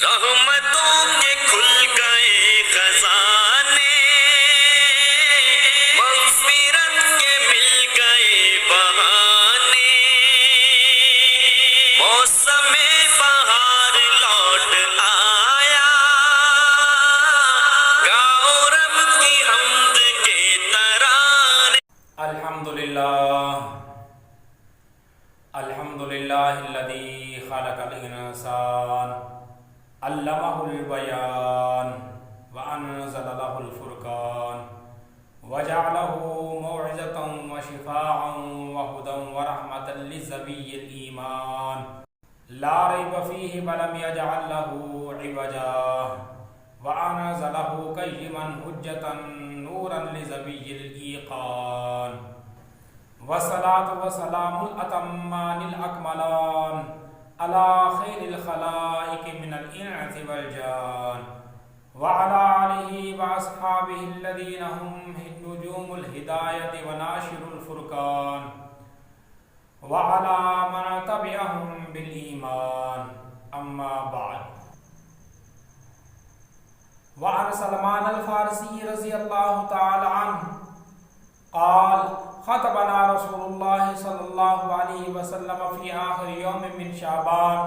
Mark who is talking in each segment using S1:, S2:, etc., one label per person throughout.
S1: رحمتوں کے کھل گئے خزانے، مغفرت کے مل گئے بہانے، موسم بہار لوٹ آیا، گاؤ رب کی حمد کے ترانے۔
S2: الحمدللہ الذی خلق الانسان علمہ البیان وانزل لہ الفرقان وجعلہ موعظۃ وشفاء وہدی ورحمۃ لذوی الایمان لا ریب فیہ ولم یجعل لہ عوجا وانزلہ قیما حجۃ نورا لذوی الایقان والصلاة والسلام الأتمان الأكملان على خير الخلائق من الإنس والجان وعلى آله وأصحابه الذين هم نجوم الهداية وناشر الفرقان وعلى من تبعهم بالإيمان أما بعد وعن سلمان الفارسي رضي الله تعالى عنه قال خطبنا رسول الله صلى الله عليه وسلم في آخر يوم من شعبان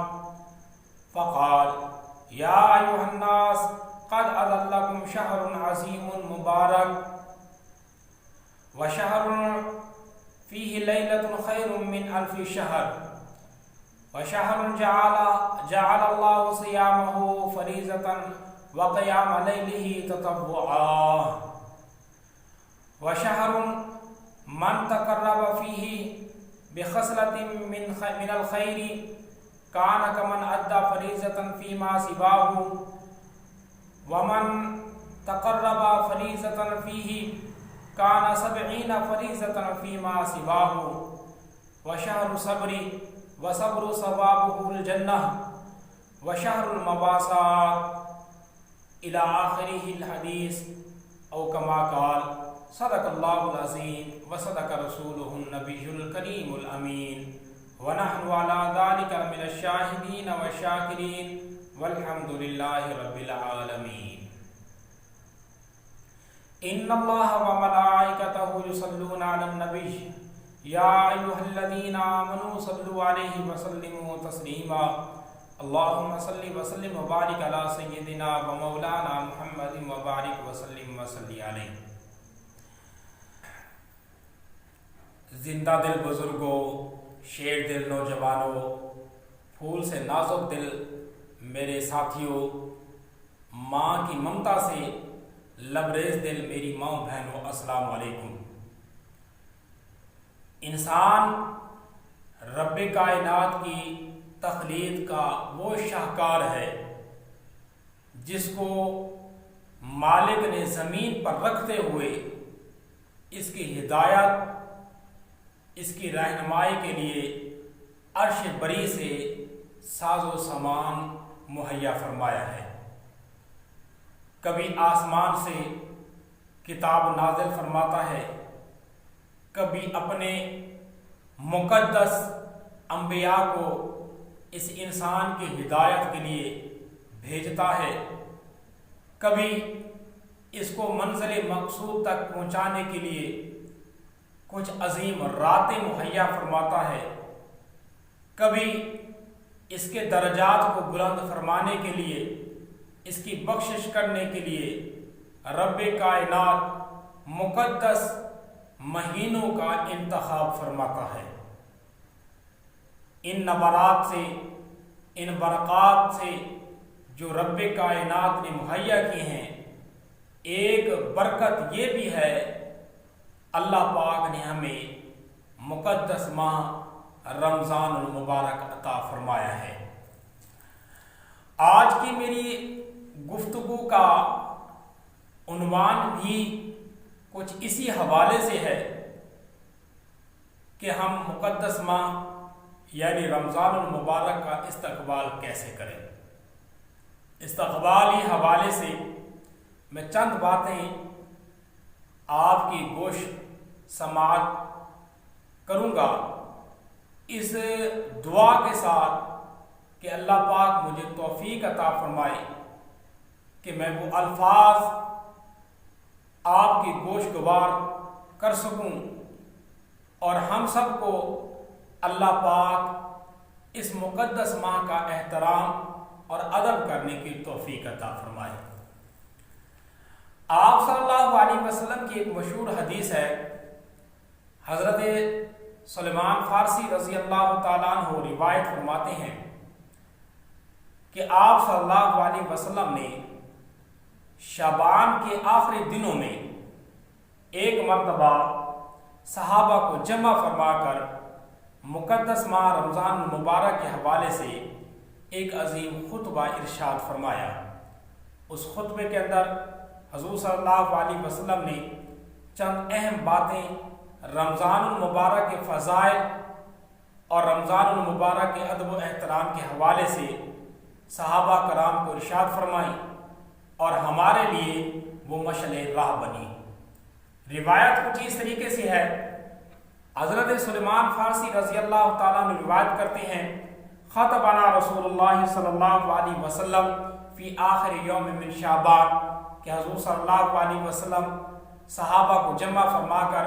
S2: فقال يا أيها الناس قد أظلكم شهر عظيم مبارك وشهر فيه ليلة خير من ألف شهر وشهر جعل الله صيامه فريضة وقيام ليله تطوعا وشهر من تقرب فيه بخصلة من الخير كان كمن أدى فريضة فيما سواه ومن تقرب فريضة فيه كان 70 فريضة فيما سواه وشهر صبر وصبر ثوابه الجنة وشهر المواساة إلى آخره الحديث أو كما قال صدق اللہ العظیم وصدق رسولہ النبی الکریم الامین ونحن على ذلك من الشاہدین والشاکرین والحمد للہ رب العالمین۔ ان اللہ وملائکتہ یصلون علی النبی یا ایہا الذین آمنوا صلوا علیہ وسلموا تسلیما اللہم صلی وسلم وبارک علی سیدنا ومولانا محمد وبارک وسلم وصلی علیہ۔ زندہ دل بزرگوں، شیر دل نوجوانوں، پھول سے نازک دل میرے ساتھیوں، ماں کی ممتا سے لبریز دل میری ماں بہنوں، السلام علیکم۔ انسان رب کائنات کی تخلیق کا وہ شاہکار ہے جس کو مالک نے زمین پر رکھتے ہوئے اس کی ہدایت، اس کی رہنمائی کے لیے عرش بری سے ساز و سامان مہیا فرمایا ہے۔ کبھی آسمان سے کتاب نازل فرماتا ہے، کبھی اپنے مقدس انبیاء کو اس انسان کی ہدایت کے لیے بھیجتا ہے، کبھی اس کو منزل مقصود تک پہنچانے کے لیے کچھ عظیم راتیں مہیا فرماتا ہے، کبھی اس کے درجات کو بلند فرمانے کے لیے، اس کی بخشش کرنے کے لیے رب کائنات مقدس مہینوں کا انتخاب فرماتا ہے۔ ان نبرات سے، ان برکات سے جو رب کائنات نے مہیا کی ہیں، ایک برکت یہ بھی ہے اللہ پاک نے ہمیں مقدس ماہ رمضان المبارک عطا فرمایا ہے۔ آج کی میری گفتگو کا عنوان بھی کچھ اسی حوالے سے ہے کہ ہم مقدس ماہ یعنی رمضان المبارک کا استقبال کیسے کریں۔ استقبالی حوالے سے میں چند باتیں آپ کی گوش سماعت کروں گا، اس دعا کے ساتھ کہ اللہ پاک مجھے توفیق عطا فرمائے کہ میں وہ الفاظ آپ کی گوشگوار کر سکوں اور ہم سب کو اللہ پاک اس مقدس ماہ کا احترام اور ادب کرنے کی توفیق عطا فرمائے۔ آپ صلی اللہ علیہ وسلم کی ایک مشہور حدیث ہے، حضرت سلیمان فارسی رضی اللہ تعالیٰ عنہ روایت فرماتے ہیں کہ آپ صلی اللہ علیہ وسلم نے شعبان کے آخری دنوں میں ایک مرتبہ صحابہ کو جمع فرما کر مقدس ماہ رمضان المبارک کے حوالے سے ایک عظیم خطبہ ارشاد فرمایا۔ اس خطبے کے اندر حضور صلی اللہ علیہ وسلم نے چند اہم باتیں رمضان المبارک کے فضائل اور رمضان المبارک کے ادب و احترام کے حوالے سے صحابہ کرام کو ارشاد فرمائی اور ہمارے لیے وہ مشعل راہ بنی۔ روایت کچھ اس طریقے سے ہے، حضرت سلیمان فارسی رضی اللہ تعالیٰ عنہ روایت کرتے ہیں، خطبنا رسول اللہ صلی اللہ علیہ وسلم فی آخر یوم من شعبان، کہ حضور صلی اللہ علیہ وسلم صحابہ کو جمع فرما کر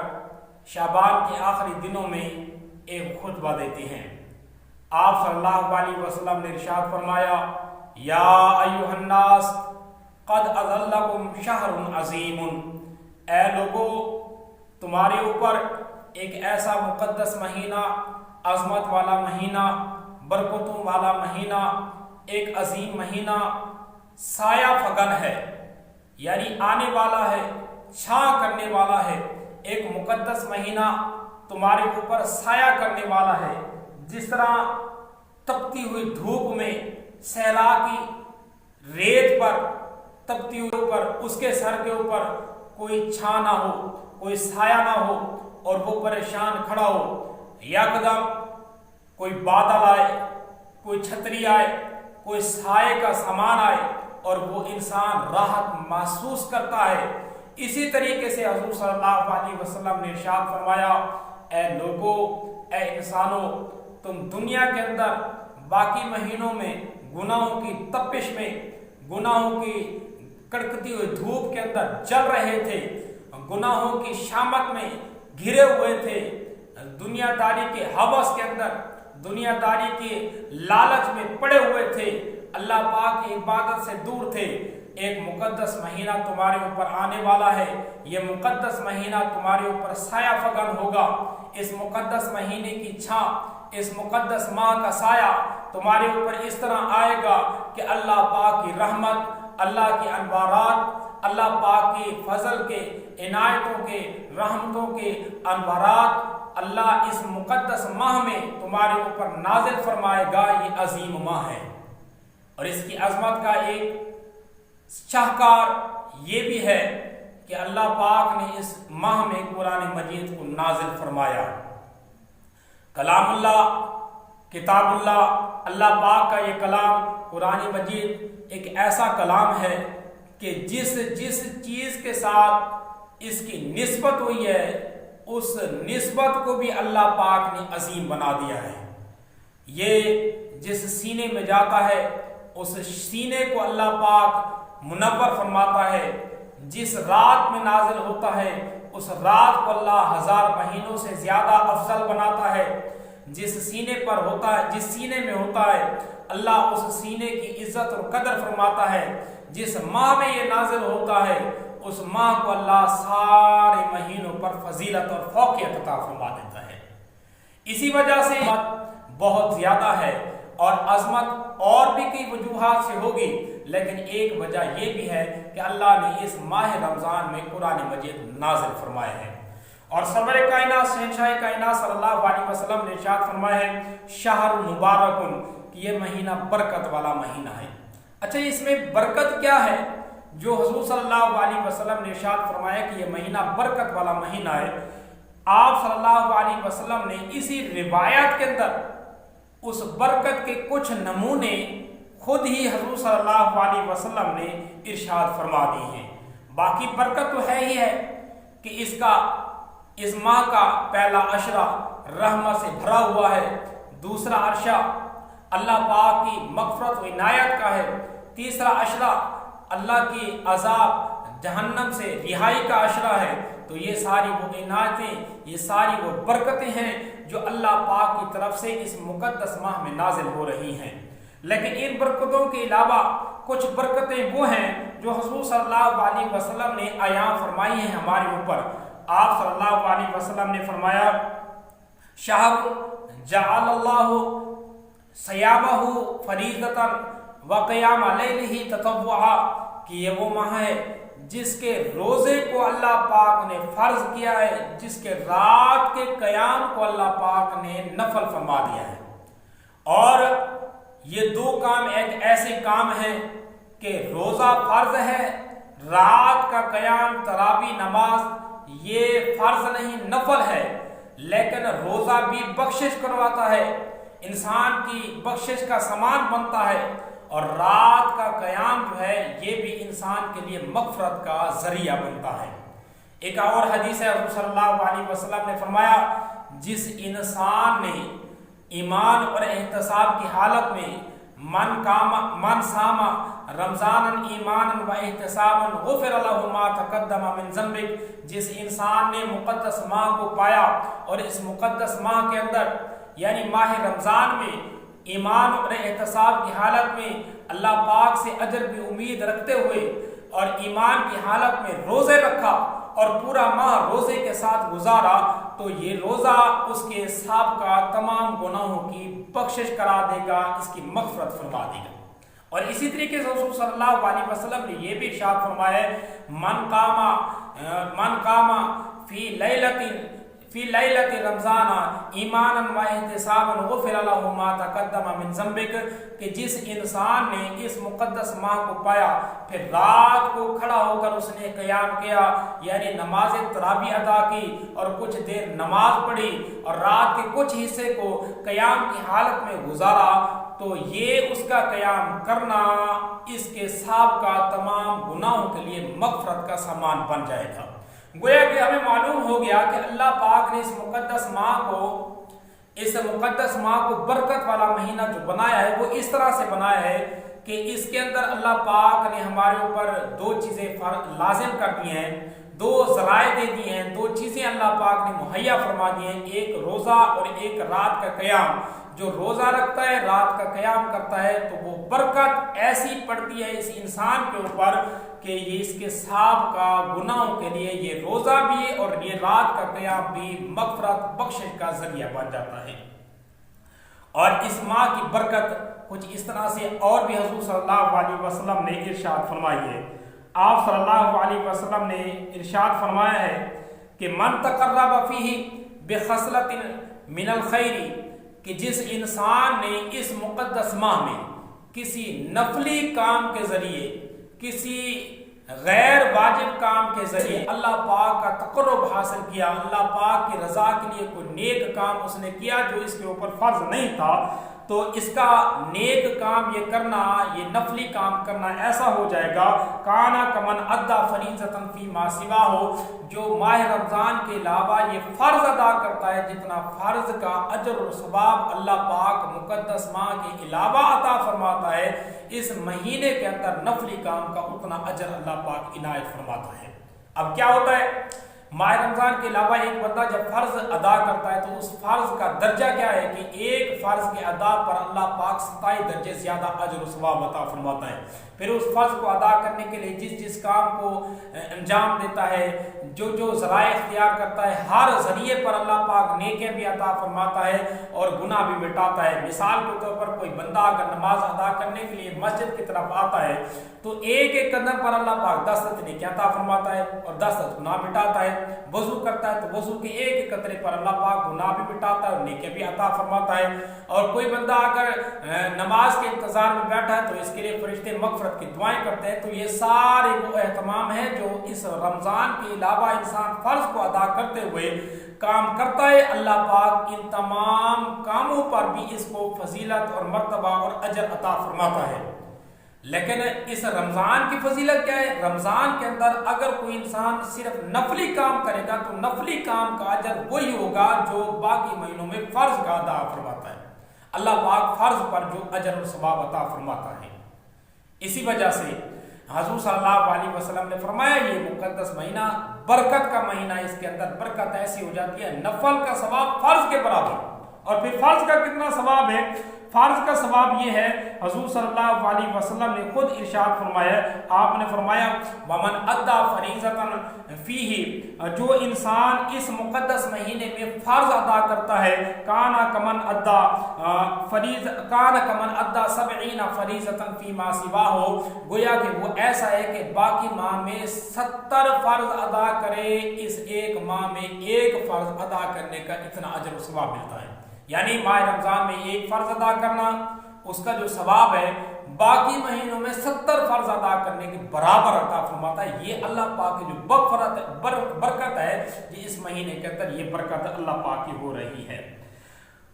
S2: شعبان کے آخری دنوں میں ایک خطبہ دیتے ہیں۔ آپ صلی اللہ علیہ وسلم نے ارشاد فرمایا، یا ایھا الناس قد اظلکم شہر عظیم، اے لوگو تمہارے اوپر ایک ایسا مقدس مہینہ، عظمت والا مہینہ، برکتوں والا مہینہ، ایک عظیم مہینہ سایہ فگن ہے، یعنی آنے والا ہے، چھاں کرنے والا ہے۔ ایک مقدس مہینہ تمہارے اوپر سایہ کرنے والا ہے، جس طرح تپتی ہوئی دھوپ میں صحرا کی ریت پر تپتی ہوئی اوپر اس کے سر کے اوپر کوئی چھاں نہ ہو، کوئی سایہ نہ ہو اور وہ پریشان کھڑا ہو، یکدم کوئی بادل آئے، کوئی چھتری آئے، کوئی سائے کا سامان آئے اور وہ انسان راحت محسوس کرتا ہے۔ اسی طریقے سے حضور صلی اللہ علیہ وسلم نے ارشاد فرمایا، اے لوگو، اے انسانوں، تم دنیا کے اندر باقی مہینوں میں گناہوں کی تپش میں، گناہوں کی کڑکتی ہوئی دھوپ کے اندر جل رہے تھے، گناہوں کی شامت میں گھرے ہوئے تھے، دنیا داری کے ہوس کے اندر، دنیا داری کے لالچ میں پڑے ہوئے تھے، اللہ پاک کی عبادت سے دور تھے۔ ایک مقدس مہینہ تمہارے اوپر آنے والا ہے، یہ مقدس مہینہ تمہارے اوپر سایہ فگن ہوگا۔ اس مقدس مہینے کی چھاں، اس مقدس ماہ کا سایہ تمہارے اوپر اس طرح آئے گا کہ اللہ پاک کی رحمت، اللہ کی انوارات، اللہ پاک کی فضل کے، عنایتوں کے، رحمتوں کے انوارات اللہ اس مقدس ماہ میں تمہارے اوپر نازل فرمائے گا۔ یہ عظیم ماہ ہے اور اس کی عظمت کا ایک شاہکار یہ بھی ہے کہ اللہ پاک نے اس ماہ میں قرآن مجید کو نازل فرمایا۔ کلام اللہ، کتاب اللہ، اللہ پاک کا یہ کلام قرآن مجید ایک ایسا کلام ہے کہ جس چیز کے ساتھ اس کی نسبت ہوئی ہے اس نسبت کو بھی اللہ پاک نے عظیم بنا دیا ہے۔ یہ جس سینے میں جاتا ہے اس سینے کو اللہ پاک منور فرماتا ہے، جس رات میں نازل ہوتا ہے اس رات کو اللہ 1000 مہینوں سے زیادہ افضل بناتا ہے، جس سینے پر ہوتا ہے، جس سینے میں ہوتا ہے اللہ اس سینے کی عزت اور قدر فرماتا ہے۔ جس ماہ میں یہ نازل ہوتا ہے اس ماہ کو اللہ سارے مہینوں پر فضیلت اور فوقیت عطا فرما دیتا ہے۔ اسی وجہ سے بہت زیادہ ہے اور عظمت اور بھی کئی وجوہات سے ہوگی، لیکن ایک وجہ یہ بھی ہے کہ اللہ نے اس ماہ رمضان میں قرآن مجید نازل فرمایا ہے۔ اور سرور کائنات شہنشاہ کائنات صلی اللہ علیہ وسلم نے ارشاد فرمایا ہے، شہر مبارکن، کہ یہ مہینہ برکت والا مہینہ ہے۔ اچھا، اس میں برکت کیا ہے جو حضور صلی اللہ علیہ وسلم نے ارشاد فرمایا کہ یہ مہینہ برکت والا مہینہ ہے؟ آپ صلی اللہ علیہ وسلم نے اسی روایت کے اندر اس برکت کے کچھ نمونے خود ہی حضور صلی اللہ علیہ وسلم نے ارشاد فرما دی ہیں۔ باقی برکت تو ہے ہی ہے کہ اس ماہ کا پہلا عشرہ رحمت سے بھرا ہوا ہے، دوسرا عشرہ اللہ پاک کی مغفرت و عنایت کا ہے۔ تیسرا عشرہ اللہ کی عذاب جہنم سے رہائی کا عشرہ ہے۔ تو یہ ساری وہ عنایتیں، یہ ساری وہ برکتیں ہیں جو اللہ پاک کی طرف سے اس مقدس ماہ میں نازل ہو رہی ہیں۔ لیکن ان برکتوں کے علاوہ کچھ برکتیں وہ ہیں جو حضور صلی اللہ علیہ وسلم نے عیاں فرمائی ہیں ہمارے اوپر۔ آپ صلی اللہ علیہ وسلم نے فرمایا شہر جعل اللہ صیامہ فریضۃ وقیام لیلہ تطوعا، کہ یہ وہ ماہ ہے جس کے روزے کو اللہ پاک نے فرض کیا ہے، جس کے رات کے قیام کو اللہ پاک نے نفل فرما دیا ہے۔ اور یہ دو کام ایک ایسے کام ہیں کہ روزہ فرض ہے، رات کا قیام تراویح نماز یہ فرض نہیں نفل ہے، لیکن روزہ بھی بخشش کرواتا ہے، انسان کی بخشش کا سامان بنتا ہے، اور رات کا قیام جو ہے یہ بھی انسان کے لیے مغفرت کا ذریعہ بنتا ہے۔ ایک اور حدیث ہے، حضور صلی اللہ علیہ وسلم نے فرمایا جس انسان نے ایمان اور احتساب کی حالت میں من صام رمضان ایمانا و احتسابا غفر له ما تقدم من ذنبه، جس انسان نے مقدس ماہ کو پایا اور اس مقدس ماہ کے اندر یعنی ماہ رمضان میں ایمان اور احتساب کی حالت میں اللہ پاک سے اجر کی امید رکھتے ہوئے اور ایمان کی حالت میں روزے رکھا اور پورا ماہ روزے کے ساتھ گزارا، تو یہ روزہ اس کے سابقہ تمام گناہوں کی بخشش کرا دے گا، اس کی مغفرت فرما دے گا۔ اور اسی طریقے سے رسول صلی اللہ علیہ وسلم نے یہ بھی ارشاد فرمایا من قام فی لیلۃ رمضان ایمانا و احتسابا غفر له ما تقدم من ذنبک، کہ جس انسان نے اس مقدس ماہ کو پایا پھر رات کو کھڑا ہو کر اس نے قیام کیا، یعنی نماز تراویح ادا کی اور کچھ دیر نماز پڑھی اور رات کے کچھ حصے کو قیام کی حالت میں گزارا، تو یہ اس کا قیام کرنا اس کے سابقہ تمام گناہوں کے لیے مغفرت کا سامان بن جائے گا۔ گویا کہ ہمیں معلوم ہو گیا کہ اللہ پاک نے اس مقدس ماہ کو برکت والا مہینہ جو بنایا ہے وہ اس طرح سے بنایا ہے کہ اس کے اندر اللہ پاک نے ہمارے اوپر دو چیزیں لازم کر دی ہیں، دو ذرائع دے دی ہیں، دو چیزیں اللہ پاک نے مہیا فرما دی ہیں، ایک روزہ اور ایک رات کا قیام۔ جو روزہ رکھتا ہے، رات کا قیام کرتا ہے، تو وہ برکت ایسی پڑتی ہے اس انسان کے اوپر کہ یہ اس کے سابقہ گناہوں کے لیے یہ روزہ بھی اور یہ رات کا قیام بھی مغفرت بخشش کا ذریعہ بن جاتا ہے۔ اور اس ماہ کی برکت کچھ اس طرح سے اور بھی حضور صلی اللہ علیہ وسلم نے ارشاد فرمائی ہے۔ آپ صلی اللہ علیہ وسلم نے ارشاد فرمایا ہے کہ من تقرب فیہ بخصلۃ من الخیر، کہ جس انسان نے اس مقدس ماہ میں کسی نفلی کام کے ذریعے، کسی غیر واجب کام کے ذریعے اللہ پاک کا تقرب حاصل کیا، اللہ پاک کی رضا کے لیے کوئی نیک کام اس نے کیا جو اس کے اوپر فرض نہیں تھا، تو اس کا نیک کام یہ کرنا، یہ نفلی کام کرنا ایسا ہو جائے گا کانا کمن ادا فریضۃ فی ما سوا ہو، جو ماہ رمضان کے علاوہ یہ فرض ادا کرتا ہے جتنا فرض کا اجر و ثواب اللہ پاک مقدس ماہ کے علاوہ عطا فرماتا ہے، اس مہینے کے اندر نفلی کام کا اتنا اجر اللہ پاک عنایت فرماتا ہے۔ اب کیا ہوتا ہے، ماہ رمضان کے علاوہ ایک بندہ جب فرض ادا کرتا ہے تو اس فرض کا درجہ کیا ہے کہ ایک فرض کے ادا پر اللہ پاک 27 درجے زیادہ اجر و ثواب عطا فرماتا ہے۔ پھر اس فرض کو ادا کرنے کے لیے جس کام کو انجام دیتا ہے، جو ذرائع اختیار کرتا ہے، ہر ذریعے پر اللہ پاک نیکیاں بھی عطا فرماتا ہے اور گناہ بھی مٹاتا ہے۔ مثال کے طور پر کوئی بندہ اگر نماز ادا کرنے کے لیے مسجد کی طرف آتا ہے تو ایک قدم پر اللہ پاک 10 نیکیاں عطا فرماتا ہے اور 10 گناہ مٹاتا ہے۔ وضو کرتا ہے تو وضو کے ایک قطرے پر اللہ پاک گناہ بھی مٹاتا ہے اور نیکیاں بھی عطا فرماتا ہے۔ اور کوئی بندہ اگر نماز کے انتظار میں بیٹھا ہے تو اس کے لیے فرشتے مغفرت کی دعائیں کرتے ہیں۔ تو یہ سارے وہ اہتمام ہیں جو اس رمضان کے علاوہ انسان فرض کو ادا کرتے ہوئے کام کرتا ہے، اللہ پاک ان تمام کاموں پر بھی اس کو فضیلت اور مرتبہ اور اجر عطا فرماتا ہے۔ لیکن اس رمضان کی فضیلت کیا ہے، رمضان کے اندر اگر کوئی انسان صرف نفلی کام کرے گا تو نفلی کام کا اجر وہی ہوگا جو باقی مہینوں میں فرض کا ادا فرماتا ہے۔ اللہ پاک فرض پر جو اجر و ثواب عطا فرماتا ہے۔ اسی وجہ سے حضور صلی اللہ علیہ وسلم نے فرمایا یہ مقدس مہینہ برکت کا مہینہ، اس کے اندر برکت ایسی ہو جاتی ہے نفل کا ثواب فرض کے برابر۔ اور پھر فرض کا کتنا ثواب ہے؟ فرض کا ثواب یہ ہے، حضور صلی اللہ علیہ وسلم نے خود ارشاد فرمایا، آپ نے فرمایا ومن ادا فریضۃ فیہ، جو انسان اس مقدس مہینے میں فرض ادا کرتا ہے، کان کمن ادا 70 فریضۃ فیما سواہ، گویا کہ وہ ایسا ہے کہ باقی ماہ میں 70 فرض ادا کرے، اس ایک ماہ میں ایک فرض ادا کرنے کا اتنا اجر و ثواب ملتا ہے۔ یعنی ماہ رمضان میں ایک فرض ادا کرنا، اس کا جو ثواب ہے باقی مہینوں میں 70 فرض ادا کرنے کے برابر عطا فرماتا ہے۔ یہ اللہ پاک کی جو برکت ہے، یہ اس مہینے کے اندر یہ برکت اللہ پاک کی ہو رہی ہے۔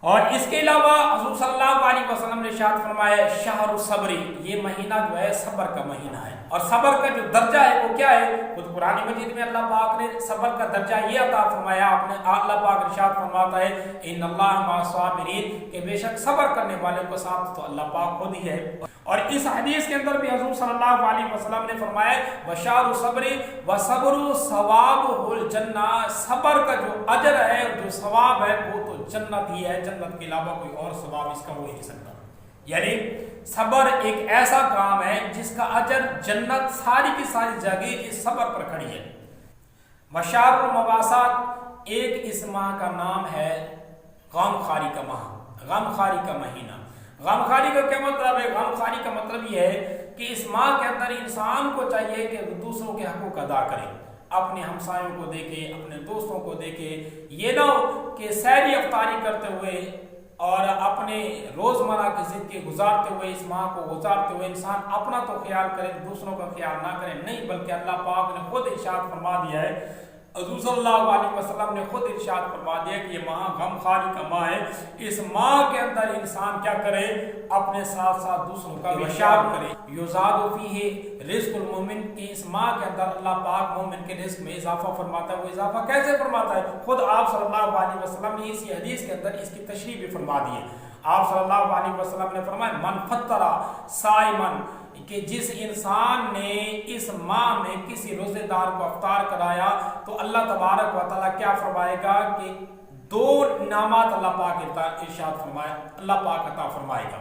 S2: اور اس کے علاوہ حضور صلی اللہ علیہ وسلم نے ارشاد فرمایا شہر الصبر، یہ مہینہ جو ہے صبر کا مہینہ ہے۔ اور صبر کا جو درجہ ہے وہ کیا ہے؟ خود قرآن مجید میں اللہ پاک نے صبر کا درجہ یہ عطا فرمایا، اللہ پاک ارشاد فرماتا ہے ان اللہ مع الصابرین، کہ بے شک صبر کرنے والے کو ساتھ تو اللہ پاک خود ہی ہے۔ اور اس حدیث کے اندر بھی حضور صلی اللہ علیہ وسلم نے فرمایا بشار الصبر وصبر ثوابہ الجنہ، صبر کا جو اجر ہے جو ثواب ہے وہ تو جنت ہی ہے، جنت کے علاوہ کوئی اور ثواب اس کا ہو ہی نہیں سکتا۔ یعنی صبر ایک ایسا کام ہے جس کا اجر جنت ساری کی ساری جگہ اس صبر پر کھڑی ہے۔ مشار المواسات، ایک اس ماہ کا نام ہے غم خاری کا ماہ، غم خاری کا مہینہ۔ غم خاری کا کیا مطلب ہے؟ غم خاری کا مطلب یہ ہے کہ اس ماہ کے اندر انسان کو چاہیے کہ دوسروں کے حقوق ادا کرے، اپنے ہمسایوں کو دیکھے، اپنے دوستوں کو دیکھے، یہ نہ ہو کہ سحری افطاری کرتے ہوئے اور اپنے روزمرہ کی زندگی گزارتے ہوئے اس ماہ کو گزارتے ہوئے انسان اپنا تو خیال کرے دوسروں کا خیال نہ کرے، نہیں، بلکہ اللہ پاک نے خود ارشاد فرما دیا ہے، حضور صلی اللہ علیہ وسلم نے خود ارشاد فرما دیا کہ یہ ماہ غم خاری کا ماہ ہے، اس ماہ کے اندر انسان کیا کرے؟ اپنے ساتھ ساتھ دوسروں کا بھی خیال کرے۔ یزاد فیہ رزق المومن، کہ اس ماہ کے اندر اللہ پاک مومن کے رزق میں اضافہ فرماتا ہے۔ وہ اضافہ کیسے فرماتا ہے؟ خود آپ صلی اللہ علیہ وسلم نے اسی حدیث کے اندر اس کی تشریح بھی فرما دی ہے۔ آپ صلی اللہ علیہ وسلم نے فرمایا من فطر صائمن، کہ جس انسان نے اس ماہ میں کسی روزے دار کو افطار کرایا تو اللہ تبارک و تعالیٰ کیا فرمائے گا کہ 2 انعامات اللہ پاک ارشاد فرمائے، اللہ پاک عطا فرمائے گا۔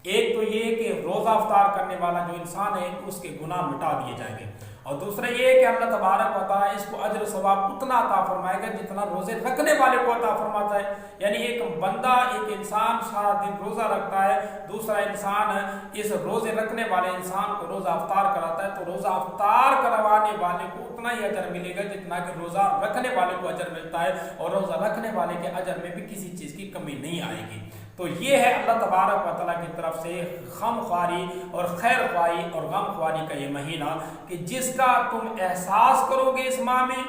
S2: ایک تو یہ کہ روزہ افطار کرنے والا جو انسان ہے اس کے گناہ مٹا دیے جائیں گے، اور دوسرا یہ کہ اللہ تبارک و تعالیٰ اس کو اجر و ثواب اتنا عطا فرمائے گا جتنا روزے رکھنے والے کو عطا فرماتا ہے۔ یعنی ایک بندہ، ایک انسان سارا دن روزہ رکھتا ہے، دوسرا انسان اس روزے رکھنے والے انسان کو روزہ افطار کراتا ہے، تو روزہ افطار کروانے والے کو اتنا ہی اجر ملے گا جتنا کہ روزہ رکھنے والے کو اجر ملتا ہے، اور روزہ رکھنے والے کے اجر میں بھی کسی چیز کی کمی نہیں آئے گی۔ تو یہ ہے اللہ تبارک و تعالیٰ کی طرف سے غم خواری اور خیر خواہی اور غم خواری کا یہ مہینہ، کہ جس کا تم احساس کرو گے اس ماہ میں،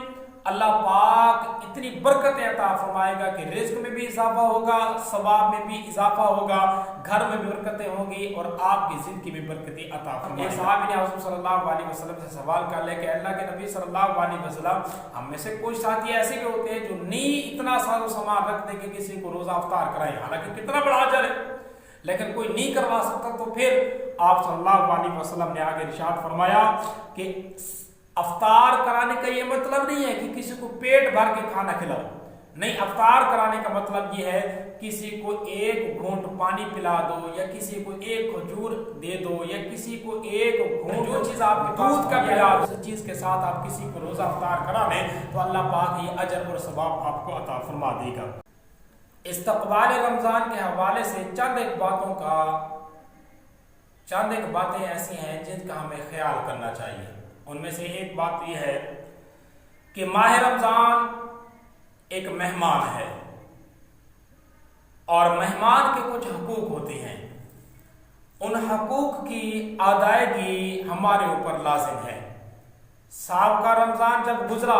S2: اللہ پاک اتنی برکتیں عطا فرمائے گا کہ رزق میں بھی اضافہ ہوگا، ثواب میں بھی اضافہ ہوگا، گھر میں بھی برکتیں ہوں گی، اور آپ کی زندگی میں برکتیں عطا فرمائے گا۔ صحابی نے حضور صلی اللہ علیہ وسلم سے سوال کر لیا کہ اللہ کے نبی صلی اللہ علیہ وسلم، ہم میں سے کچھ ساتھی ایسے بھی ہوتے ہیں جو نہیں اتنا ساز و سامان رکھتے کہ کسی کو روزہ افطار کرائیں، حالانکہ کتنا بڑا اجر ہے، لیکن کوئی نہیں کروا سکتا، تو پھر آپ صلی اللہ علیہ وسلم نے آگے ارشاد فرمایا کہ افطار کرانے کا یہ مطلب نہیں ہے کہ کسی کو پیٹ بھر کے کھانا کھلاؤ، نہیں، افطار کرانے کا مطلب یہ ہے کسی کو ایک گھونٹ پانی پلا دو، یا کسی کو ایک کھجور دے دو، یا کسی کو ایک گھونٹ جو چیز آپ کے دودھ کا پلا دو، اس چیز کے ساتھ آپ کسی کو روزہ افطار کرا لیں تو اللہ پاک یہ اجر اور ثواب آپ کو عطا فرما دے گا۔ استقبال رمضان کے حوالے سے چند ایک باتیں ایسی ہیں جن کا ہمیں خیال کرنا چاہیے۔ ان میں سے ایک بات یہ ہے کہ ماہ رمضان ایک مہمان ہے، اور مہمان کے کچھ حقوق ہوتے ہیں، ان حقوق کی ادائیگی ہمارے اوپر لازم ہے۔ سابقہ رمضان جب گزرا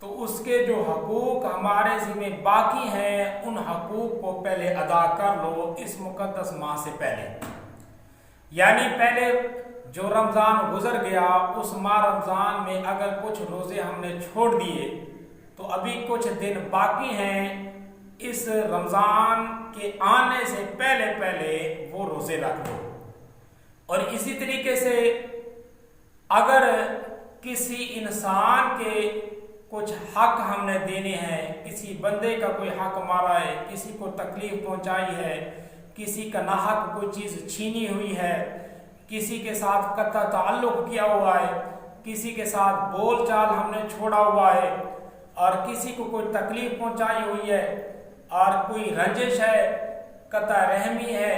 S2: تو اس کے جو حقوق ہمارے ذمہ باقی ہیں، ان حقوق کو پہلے ادا کر لو اس مقدس ماہ سے پہلے۔ یعنی پہلے جو رمضان گزر گیا اس ماہ رمضان میں اگر کچھ روزے ہم نے چھوڑ دیے تو ابھی کچھ دن باقی ہیں، اس رمضان کے آنے سے پہلے پہلے وہ روزے رکھ لو۔ اور اسی طریقے سے اگر کسی انسان کے کچھ حق ہم نے دینے ہیں، کسی بندے کا کوئی حق مارا ہے، کسی کو تکلیف پہنچائی ہے، کسی کا ناحق کوئی چیز چھینی ہوئی ہے، کسی کے ساتھ قطع تعلق کیا ہوا ہے، کسی کے ساتھ بول چال ہم نے چھوڑا ہوا ہے، اور کسی کو کوئی تکلیف پہنچائی ہوئی ہے، اور کوئی رنجش ہے، قطع رحمی ہے،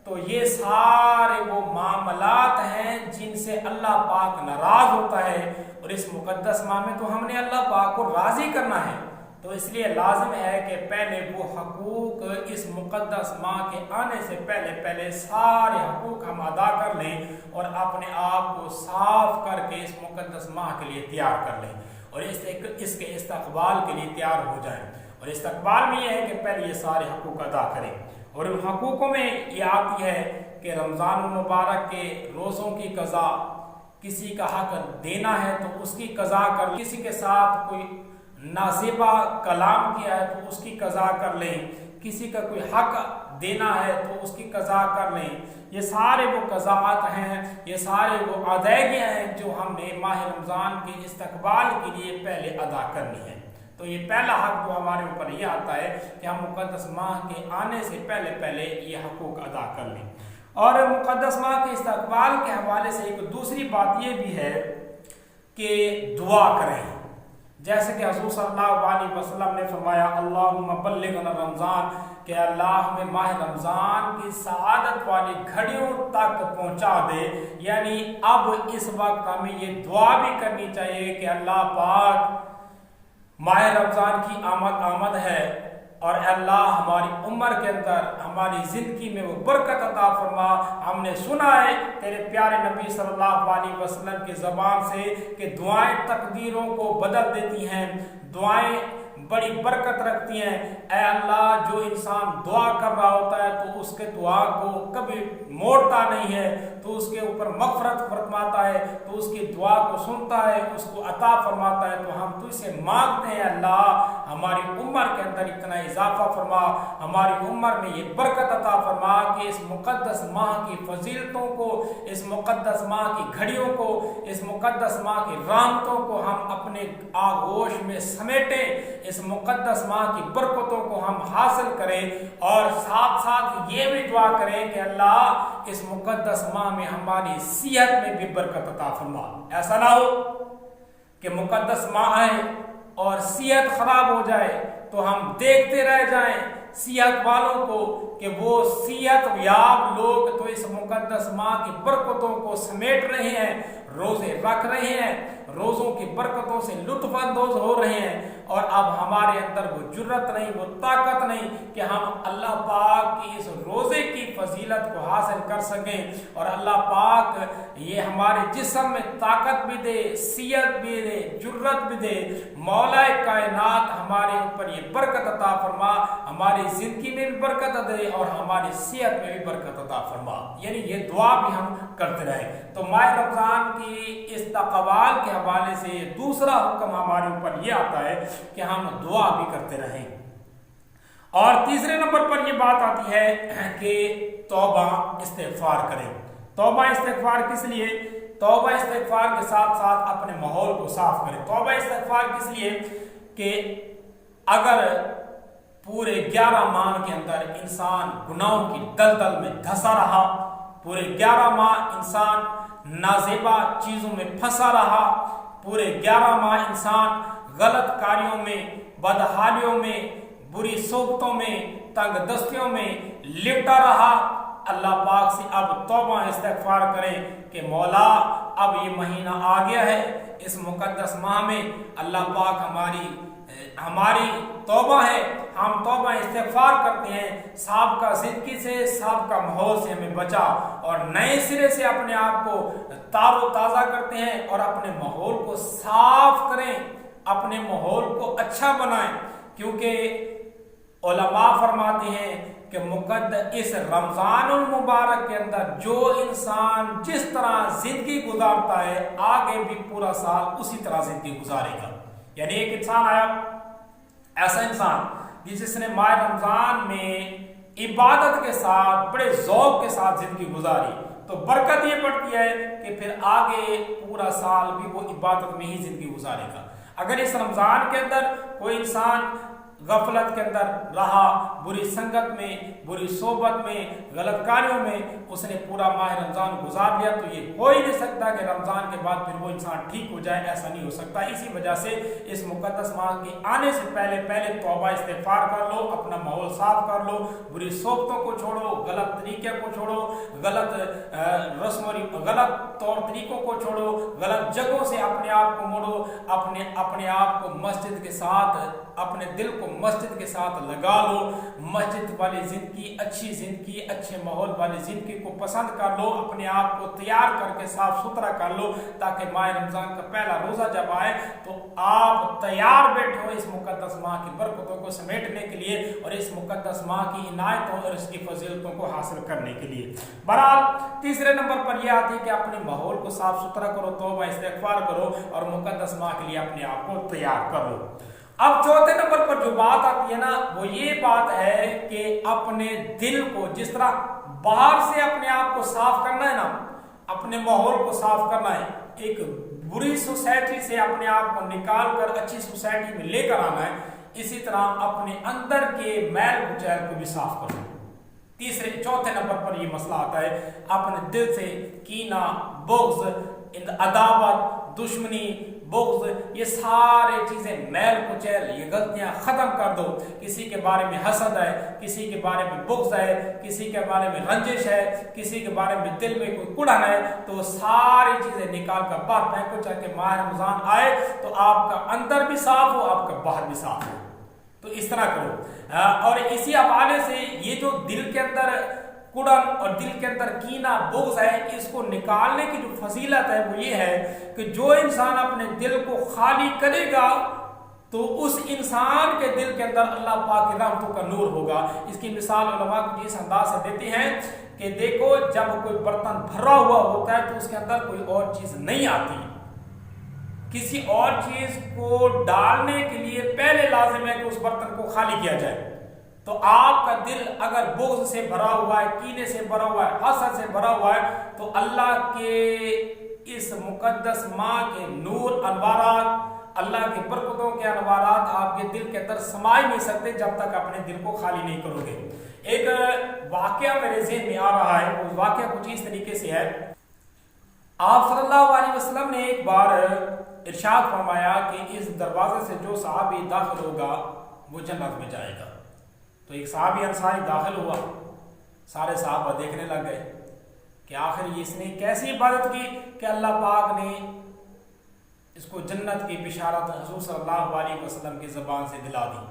S2: تو یہ سارے وہ معاملات ہیں جن سے اللہ پاک ناراض ہوتا ہے، اور اس مقدس ماہ میں تو ہم نے اللہ پاک کو راضی کرنا ہے۔ تو اس لیے لازم ہے کہ پہلے وہ حقوق اس مقدس ماہ کے آنے سے پہلے پہلے سارے حقوق ہم ادا کر لیں، اور اپنے آپ کو صاف کر کے اس مقدس ماہ کے لیے تیار کر لیں، اور اس کے استقبال کے لیے تیار ہو جائیں۔ اور استقبال میں یہ ہے کہ پہلے یہ سارے حقوق ادا کریں، اور ان حقوقوں میں یہ آتی ہے کہ رمضان المبارک کے روزوں کی قضا، کسی کا حق دینا ہے تو اس کی قضا کر، کسی کے ساتھ کوئی نازیبا کلام کیا ہے تو اس کی قضا کر لیں، کسی کا کوئی حق دینا ہے تو اس کی قضا کر لیں۔ یہ سارے وہ قضاءات ہیں، یہ سارے وہ ادائیگیاں ہیں جو ہم نے ماہ رمضان کے استقبال کے لیے پہلے ادا کرنی ہے۔ تو یہ پہلا حق جو ہمارے اوپر یہ آتا ہے کہ ہم مقدس ماہ کے آنے سے پہلے پہلے یہ حقوق ادا کر لیں۔ اور مقدس ماہ کے استقبال کے حوالے سے ایک دوسری بات یہ بھی ہے کہ دعا کریں، جیسے کہ حضور صلی اللہ علیہ وسلم نے فرمایا اللہم بلغنا رمضان، کہ اللہ ہمیں ماہ رمضان کی سعادت والی گھڑیوں تک پہنچا دے۔ یعنی اب اس وقت ہمیں یہ دعا بھی کرنی چاہیے کہ اللہ پاک ماہ رمضان کی آمد ہے، اور اے اللہ ہماری عمر کے اندر ہماری زندگی میں وہ برکت عطا فرما۔ ہم نے سنا ہے تیرے پیارے نبی صلی اللہ علیہ وسلم کی زبان سے کہ دعائیں تقدیروں کو بدل دیتی ہیں، دعائیں بڑی برکت رکھتی ہیں۔ اے اللہ جو انسان دعا کر رہا ہوتا ہے تو اس کے دعا کو کبھی موڑتا نہیں ہے، تو اس کے اوپر مغفرت فرماتا ہے، تو اس کی دعا کو سنتا ہے، اس کو عطا فرماتا ہے۔ تو ہم تو اسے مانگتے ہیں اللہ ہماری عمر کے اندر اتنا اضافہ فرما، ہماری عمر میں یہ برکت عطا فرما کہ اس مقدس ماہ کی فضیلتوں کو، اس مقدس ماہ کی گھڑیوں کو، اس مقدس ماہ کی رحمتوں کو ہم اپنے آغوش میں سمیٹیں، اس مقدس ماہ کی برکتوں کو ہم حاصل کریں، اور ساتھ ساتھ یہ بھی دعا کریں کہ اللہ اس مقدس ماہ میں ہماری صحت میں بھی برکت عطا فرما۔ ایسا نہ ہو کہ مقدس ماہ آئے اور صحت خراب ہو جائے تو ہم دیکھتے رہ جائیں صحت والوں کو کہ وہ صحت یاب لوگ تو اس مقدس ماہ کی برکتوں کو سمیٹ رہے ہیں، روزے رکھ رہے ہیں، روزوں کی برکتوں سے لطف اندوز ہو رہے ہیں، اور اب ہمارے اندر وہ جرت نہیں، وہ طاقت نہیں کہ ہم اللہ پاک کی اس روزے کی فضیلت کو حاصل کر سکیں، اور اللہ پاک یہ ہمارے جسم میں طاقت بھی دے، صحت بھی دے، جرت بھی دے۔ مولا کائنات ہمارے اوپر یہ برکت عطا فرما، ہماری زندگی میں بھی برکت دے اور ہماری صحت میں بھی برکت عطا فرما۔ یعنی یہ دعا بھی ہم کرتے رہیں۔ تو ماہ رمضان کی استقبال کے حوالے سے دوسرا حکم ہمارے اوپر یہ آتا ہے کہ ہم دعا بھی کرتے رہیں۔ اور تیسرے نمبر پر یہ بات آتی ہے کہ توبہ استغفار کریں۔ توبہ استغفار کس لیے؟ توبہ استغفار کے ساتھ ساتھ اپنے ماحول کو صاف کریں۔ توبہ استغفار کس لیے کہ اگر پورے 11 ماہ کے اندر انسان گناہوں کی دلدل میں دھسا رہا، پورے 11 ماہ انسان نازیبا چیزوں میں پھنسا رہا، پورے 11 ماہ انسان غلط کاریوں میں، بدحالیوں میں، بری صحبتوں میں، تنگ دستیوں میں لپٹا رہا، اللہ پاک سے اب توبہ استغفار کریں کہ مولا اب یہ مہینہ آ گیا ہے، اس مقدس ماہ میں اللہ پاک ہماری توبہ ہے، ہم توبہ استغفار کرتے ہیں، سابقہ زندگی سے، سابقہ ماحول سے ہمیں بچا، اور نئے سرے سے اپنے آپ کو تار و تازہ کرتے ہیں اور اپنے ماحول کو صاف کریں، اپنے ماحول کو اچھا بنائیں، کیونکہ علماء فرماتے ہیں کہ اس رمضان المبارک کے اندر جو انسان جس طرح زندگی گزارتا ہے آگے بھی پورا سال اسی طرح زندگی گزارے گا۔ یعنی ایک انسان آیا، ایسا انسان جس نے ماہ رمضان میں عبادت کے ساتھ بڑے ذوق کے ساتھ زندگی گزاری تو برکت یہ پڑتی ہے کہ پھر آگے پورا سال بھی وہ عبادت میں ہی زندگی گزارے گا۔ اگر اس رمضان کے اندر کوئی انسان غفلت کے اندر رہا، بری سنگت میں، بری صحبت میں، غلط کاریوں میں اس نے پورا ماہ رمضان گزار لیا تو یہ ہو ہی نہیں سکتا کہ رمضان کے بعد پھر وہ انسان ٹھیک ہو جائے، ایسا نہیں ہو سکتا۔ اسی وجہ سے اس مقدس ماہ کے آنے سے پہلے توبہ استغفار کر لو، اپنا ماحول صاف کر لو، بری صحبتوں کو چھوڑو، غلط طریقے کو چھوڑو، غلط غلط طور طریقوں کو چھوڑو، غلط جگہوں سے اپنے آپ کو موڑو، اپنے آپ کو مسجد کے ساتھ، اپنے دل کو مسجد کے ساتھ لگا لو، مسجد والی زندگی، اچھی زندگی، اچھے ماحول والی زندگی کو پسند کر لو، اپنے آپ کو تیار کر کے صاف ستھرا کر لو تاکہ ماہ رمضان کا پہلا روزہ جب آئے تو آپ تیار بیٹھے ہو اس مقدس ماہ کی برکتوں کو سمیٹنے کے لیے اور اس مقدس ماہ کی عنایتوں اور اس کی فضیلتوں کو حاصل کرنے کے لیے۔ بہرحال تیسرے نمبر پر یہ آتی ہے کہ اپنے ماحول کو صاف ستھرا کرو، توبہ استغفار کرو اور مقدس ماہ کے لیے اپنے آپ کو تیار کرو۔ اب چوتھے نمبر پر جو بات آتی ہے نا وہ یہ بات ہے کہ اپنے دل کو جس طرح باہر سے اپنے آپ کو صاف کرنا ہے نا، اپنے ماحول کو صاف کرنا ہے، ایک بری سوسائٹی سے اپنے آپ کو نکال کر اچھی سوسائٹی میں لے کر آنا ہے، اسی طرح اپنے اندر کے میل کچیل کو بھی صاف کرنا ہے۔ چوتھے نمبر پر یہ مسئلہ آتا ہے اپنے دل سے کینہ، بغض، عداوت، دشمنی، بغض، یہ سارے چیزیں میل کچیل، یہ غلطیاں ختم کر دو۔ کسی کے بارے میں حسد ہے، کسی کے بارے میں بغض ہے، کسی کے بارے میں رنجش ہے، کسی کے بارے میں دل میں کوئی کڑن ہے تو ساری چیزیں نکال کر باہر پھینکو، چاہے ماہ رمضان آئے تو آپ کا اندر بھی صاف ہو، آپ کا باہر بھی صاف ہو۔ تو اس طرح کرو، اور اسی حوالے سے یہ جو دل کے اندر کڑن اور دل کے اندر کینہ، بغض ہے، اس کو نکالنے کی جو فضیلت ہے وہ یہ ہے کہ جو انسان اپنے دل کو خالی کرے گا تو اس انسان کے دل کے اندر اللہ پاک کی رحمتوں کا نور ہوگا۔ اس کی مثال علماء کو اس انداز سے دیتے ہیں کہ دیکھو جب کوئی برتن بھرا ہوا ہوتا ہے تو اس کے اندر کوئی اور چیز نہیں آتی، کسی اور چیز کو ڈالنے کے لیے پہلے لازم ہے کہ اس برتن کو خالی کیا جائے۔ تو آپ کا دل اگر بغض سے بھرا ہوا ہے، کینے سے بھرا ہوا ہے، حسد سے بھرا ہوا ہے تو اللہ کے اس مقدس ماہ کے نور، انوارات، اللہ کی برکتوں کے انوارات آپ کے دل کے اندر سما ہی نہیں سکتے جب تک اپنے دل کو خالی نہیں کرو گے۔ ایک واقعہ میرے ذہن میں آ رہا ہے، اس واقعہ کچھ اس طریقے سے ہے۔ آپ صلی اللہ علیہ وسلم نے ایک بار ارشاد فرمایا کہ اس دروازے سے جو صحابی داخل ہوگا وہ جنت میں جائے گا۔ تو ایک صحابی انصاری داخل ہوا، سارے صحابہ دیکھنے لگ گئے کہ آخر اس نے کیسی عبادت کی کہ اللہ پاک نے اس کو جنت کی بشارت حضور صلی اللہ علیہ وسلم کی زبان سے دلا دی۔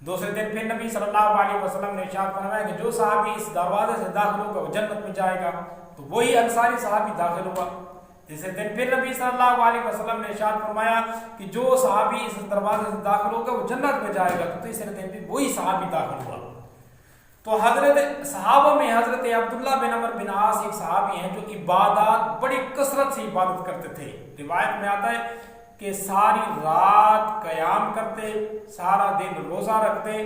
S2: دوسرے دن پھر نبی صلی اللہ علیہ وسلم نے ارشاد فرمایا کہ جو صحابی اس دروازے سے داخل ہوگا وہ جنت میں جائے گا، تو وہی انصاری صحابی داخل ہوا۔ تیسرے دن پھر نبی صلی اللہ علیہ وسلم نے ارشاد فرمایا کہ جو صحابی اس دروازے سے داخل ہوگا وہ جنت میں جائے گا، تو تیسرے دن پھر وہی صحابی داخل ہوا۔ تو حضرت صحابہ میں حضرت عبداللہ بن عمر بن عاص ایک صحابی ہیں جو عبادات بڑی کثرت سے عبادت کرتے تھے۔ روایت میں آتا ہے کہ ساری رات قیام کرتے، سارا دن روزہ رکھتے،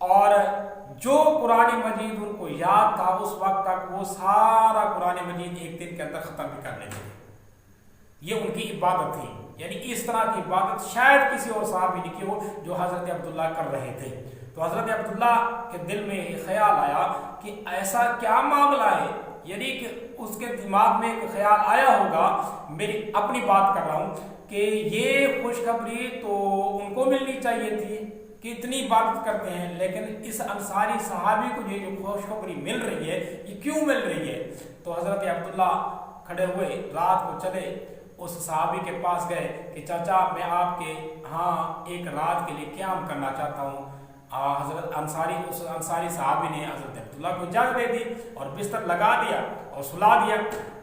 S2: اور جو قرآن مجید ان کو یاد تھا اس وقت تک وہ سارا قرآن مجید ایک دن کے اندر ختم بھی کر لیتے تھے۔ یہ ان کی عبادت تھی، یعنی اس طرح کی عبادت شاید کسی اور صحابی نے کی ہو جو حضرت عبداللہ کر رہے تھے۔ تو حضرت عبداللہ کے دل میں یہ خیال آیا کہ ایسا کیا معاملہ ہے، یعنی کہ اس کے دماغ میں ایک خیال آیا ہوگا، میری اپنی بات کر رہا ہوں، کہ یہ خوشخبری تو ان کو ملنی چاہیے تھی کہ اتنی عبادت کرتے ہیں، لیکن اس انصاری صحابی کو یہ جو خوشخبری مل رہی ہے یہ کیوں مل رہی ہے؟ تو حضرت عبداللہ کھڑے ہوئے، رات کو چلے، اس صحابی کے پاس گئے کہ چاچا میں آپ کے ہاں ایک رات کے لیے قیام کرنا چاہتا ہوں۔ حضرت اس انصاری صحابی نے حضرت عبداللہ کو اجازت دے دی اور بستر لگا دیا اور سلا دیا۔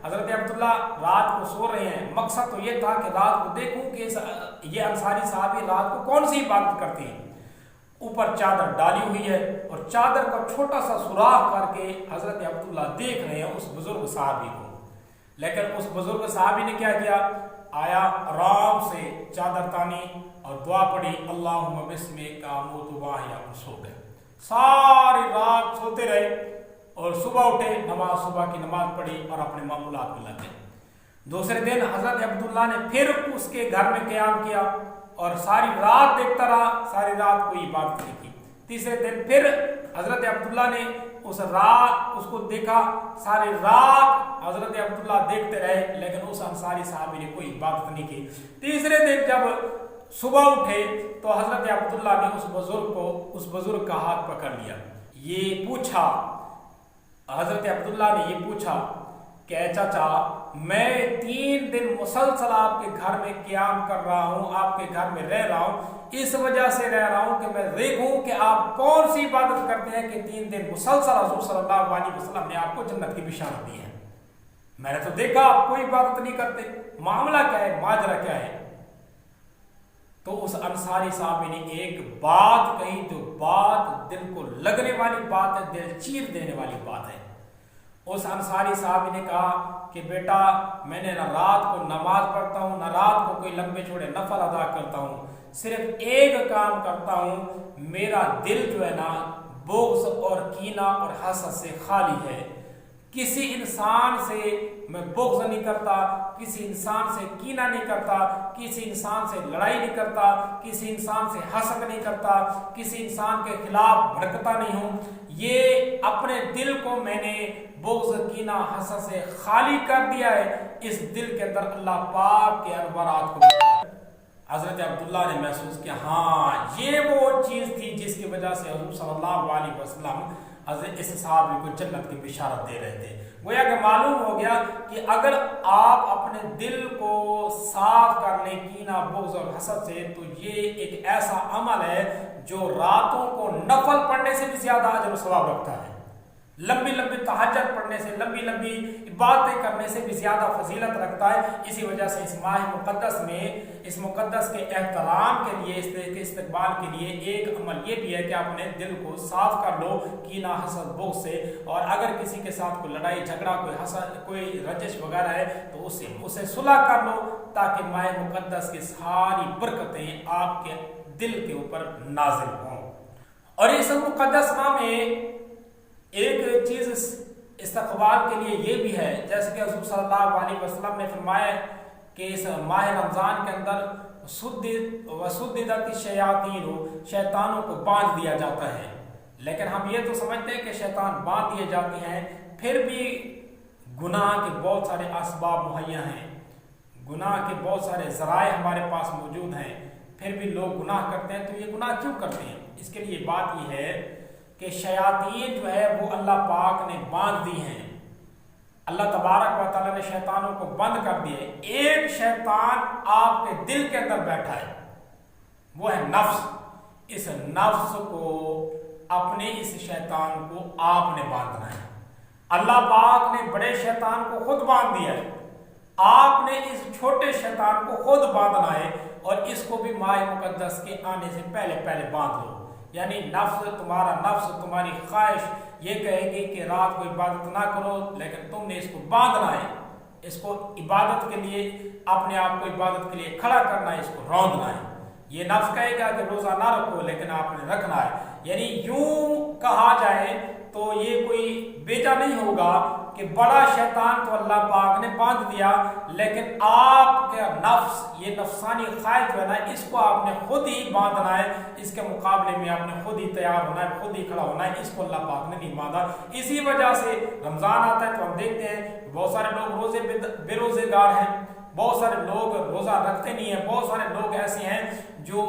S2: حضرت عبداللہ رات کو سو رہے ہیں، مقصد تو یہ تھا کہ رات کو دیکھوں کہ یہ انصاری صحابی رات کو کون سی عبادت کرتے ہیں۔ اوپر چادر ڈالی ہوئی ہے اور چادر کا چھوٹا سا سوراخ کر کے حضرت عبداللہ دیکھ رہے ہیں اس بزرگ صحابی کو، لیکن اس بزرگ صحابی نے کیا کیا، آیا آرام سے چادر تانی اور دعا پڑھی اللہم بسمک اموت واحیا اور سو گئے. ساری رات سوتے رہے اور صبح اٹھے, صبح کی نماز پڑھی اور اپنے معمولات میں لگ گئے. دوسرے دن حضرت عبداللہ نے پھر اس کے گھر میں قیام کیا اور ساری رات دیکھتا رہا, ساری رات کوئی عبادت نہیں کی. تیسرے دن پھر حضرت عبداللہ نے اس کو دیکھا, ساری رات حضرت عبداللہ دیکھتے رہے لیکن اس انصاری صحابی نے کوئی عبادت نہیں کی. تیسرے دن جب صبح اٹھے تو حضرت عبداللہ نے اس بزرگ کا ہاتھ پکڑ لیا. یہ پوچھا, حضرت عبداللہ نے یہ پوچھا کہ اے چاچا, میں 3 دن مسلسل آپ کے گھر میں قیام کر رہا ہوں, آپ کے گھر میں رہ رہا ہوں, اس وجہ سے رہ رہا ہوں کہ میں دیکھوں کہ آپ کون سی عبادت کرتے ہیں کہ 3 دن مسلسل حضور صلی اللہ علیہ وسلم نے آپ کو جنت کی بشارت دی ہے. میں نے تو دیکھا آپ کوئی عبادت نہیں کرتے, معاملہ کیا ہے, ماجرا کیا ہے؟ تو اس انصاری صاحب نے ایک بات کہی جو بات دل کو لگنے والی بات ہے, دل چیر دینے والی بات ہے. اس انصاری صاحب نے کہا کہ بیٹا, میں نے نہ رات کو نماز پڑھتا ہوں, نہ رات کو کوئی لمبے چھوڑے نفل ادا کرتا ہوں, صرف ایک کام کرتا ہوں, میرا دل جو ہے نا بغض اور کینہ اور حسد سے خالی ہے. کسی انسان سے میں بغض نہیں کرتا, کسی انسان سے کینہ نہیں کرتا, کسی انسان سے لڑائی نہیں کرتا, کسی انسان سے حسد نہیں کرتا, کسی انسان کے خلاف بھڑکتا نہیں ہوں. یہ اپنے دل کو میں نے بغض کینہ حسد سے خالی کر دیا ہے. اس دل کے اندر اللہ پاک کے انوارات کو حضرت عبداللہ نے محسوس کیا, ہاں یہ وہ چیز تھی جس کی وجہ سے حضور صلی اللہ علیہ وسلم حضرت اس صحابی کو جنت کی بشارت دے رہے تھے. گویا کہ معلوم ہو گیا کہ اگر آپ اپنے دل کو صاف کر لیں کینہ بغض اور حسد سے, تو یہ ایک ایسا عمل ہے جو راتوں کو نفل پڑھنے سے بھی زیادہ اجر و ثواب رکھتا ہے, لمبی لمبی تہجد پڑھنے سے, لمبی لمبی عبادتیں کرنے سے بھی زیادہ فضیلت رکھتا ہے. اسی وجہ سے اس ماہ مقدس میں, اس مقدس کے احترام کے لیے, اس کے استقبال کے لیے ایک عمل یہ بھی ہے کہ آپ اپنے دل کو صاف کر لو کینہ حسد بغض سے, اور اگر کسی کے ساتھ کوئی لڑائی جھگڑا, کوئی حسد, کوئی رنجش وغیرہ ہے تو اسے صلح کر لو, تاکہ ماہ مقدس کی ساری برکتیں آپ کے دل کے اوپر نازل ہوں. اور اس مقدس ماہ میں ایک چیز استقبال کے لیے یہ بھی ہے, جیسے کہ حضور صلی اللہ علیہ وسلم نے فرمایا کہ اس ماہ رمضان کے اندر وسددت الشیاطین, شیطانوں کو باندھ دیا جاتا ہے. لیکن ہم یہ تو سمجھتے ہیں کہ شیطان باندھ دیے جاتے ہیں, پھر بھی گناہ کے بہت سارے اسباب مہیا ہیں, گناہ کے بہت سارے ذرائع ہمارے پاس موجود ہیں, پھر بھی لوگ گناہ کرتے ہیں. تو یہ گناہ کیوں کرتے ہیں؟ اس کے لیے بات یہ ہے کہ شیاطین جو ہے وہ اللہ پاک نے باندھ دی ہیں. اللہ تبارک و تعالیٰ نے شیطانوں کو بند کر دیے. ایک شیطان آپ کے دل کے اندر بیٹھا ہے, وہ ہے نفس. اس نفس کو, اپنے اس شیطان کو آپ نے باندھنا ہے. اللہ پاک نے بڑے شیطان کو خود باندھ دیا ہے, آپ نے اس چھوٹے شیطان کو خود باندھنا ہے, اور اس کو بھی ماہ مقدس کے آنے سے پہلے باندھ لو. یعنی تمہارا نفس, تمہاری خواہش یہ کہے گی کہ رات کو عبادت نہ کرو, لیکن تم نے اس کو باندھنا ہے, اس کو عبادت کے لیے, اپنے آپ کو عبادت کے لیے کھڑا کرنا ہے, اس کو روندنا ہے. یہ نفس کہے گا کہ روزہ نہ رکھو, لیکن آپ نے رکھنا ہے. یعنی یوں کہا جائے تو یہ کوئی بیجا نہیں ہوگا کہ بڑا شیطان تو اللہ پاک نے باندھ دیا, لیکن آپ کا نفس, یہ نفسانی خواہش جو ہے نا, اس کو آپ نے خود ہی باندھنا ہے. اس کے مقابلے میں آپ نے خود ہی تیار ہونا ہے, خود ہی کھڑا ہونا ہے. اس کو اللہ پاک نے نہیں باندھا. اسی وجہ سے رمضان آتا ہے تو ہم دیکھتے ہیں بہت سارے لوگ بے روزے گار ہیں, بہت سارے لوگ روزہ رکھتے نہیں ہیں, بہت سارے لوگ ایسے ہیں جو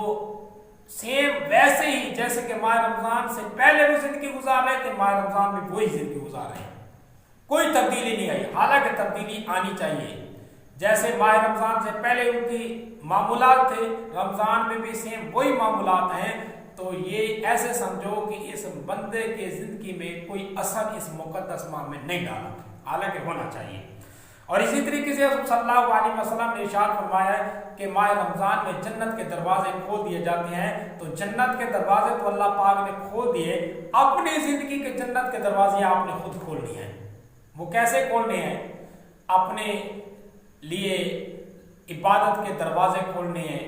S2: سیم ویسے ہی جیسے کہ ماہ رمضان سے پہلے وہ زندگی گزار رہے تھے, ماہ رمضان میں وہی زندگی گزار رہے ہیں. کوئی تبدیلی نہیں آئی, حالانکہ تبدیلی آنی چاہیے. جیسے ماہ رمضان سے پہلے ان کی معمولات تھے, رمضان میں بھی سیم وہی معمولات ہیں. تو یہ ایسے سمجھو کہ اس بندے کے زندگی میں کوئی اثر اس مقدس ماہ میں نہیں ڈالا, حالانکہ ہونا چاہیے. اور اسی طریقے سے حضور صلی اللہ علیہ وسلم نے ارشاد فرمایا ہے کہ ماہ رمضان میں جنت کے دروازے کھول دیے جاتے ہیں. تو جنت کے دروازے تو اللہ پاک نے کھول دیے, اپنی زندگی کے جنت کے دروازے آپ نے خود کھول دیے ہیں. وہ کیسے کھولنے ہیں؟ اپنے لیے عبادت کے دروازے کھولنے ہیں,